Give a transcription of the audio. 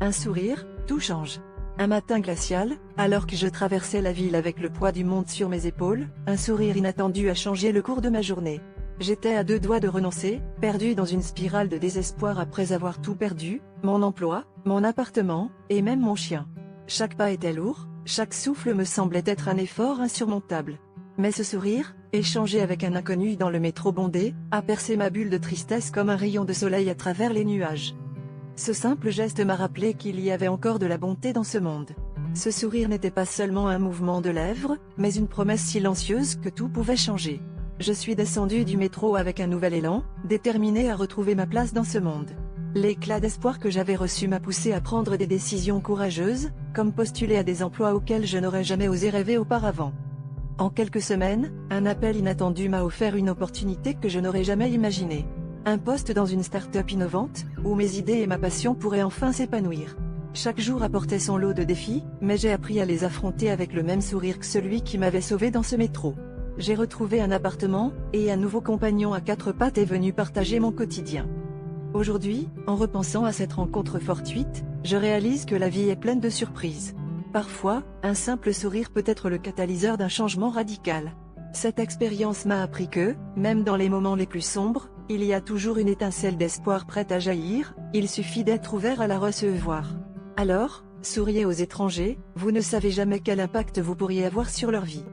Un sourire, tout change. Un matin glacial, alors que je traversais la ville avec le poids du monde sur mes épaules, un sourire inattendu a changé le cours de ma journée. J'étais à deux doigts de renoncer, perdu dans une spirale de désespoir après avoir tout perdu, mon emploi, mon appartement, et même mon chien. Chaque pas était lourd, chaque souffle me semblait être un effort insurmontable. Mais ce sourire, échangé avec un inconnu dans le métro bondé, a percé ma bulle de tristesse comme un rayon de soleil à travers les nuages. Ce simple geste m'a rappelé qu'il y avait encore de la bonté dans ce monde. Ce sourire n'était pas seulement un mouvement de lèvres, mais une promesse silencieuse que tout pouvait changer. Je suis descendu du métro avec un nouvel élan, déterminé à retrouver ma place dans ce monde. L'éclat d'espoir que j'avais reçu m'a poussé à prendre des décisions courageuses, comme postuler à des emplois auxquels je n'aurais jamais osé rêver auparavant. En quelques semaines, un appel inattendu m'a offert une opportunité que je n'aurais jamais imaginée. Un poste dans une start-up innovante, où mes idées et ma passion pourraient enfin s'épanouir. Chaque jour apportait son lot de défis, mais j'ai appris à les affronter avec le même sourire que celui qui m'avait sauvé dans ce métro. J'ai retrouvé un appartement, et un nouveau compagnon à quatre pattes est venu partager mon quotidien. Aujourd'hui, en repensant à cette rencontre fortuite, je réalise que la vie est pleine de surprises. Parfois, un simple sourire peut être le catalyseur d'un changement radical. Cette expérience m'a appris que, même dans les moments les plus sombres, il y a toujours une étincelle d'espoir prête à jaillir, il suffit d'être ouvert à la recevoir. Alors, souriez aux étrangers, vous ne savez jamais quel impact vous pourriez avoir sur leur vie.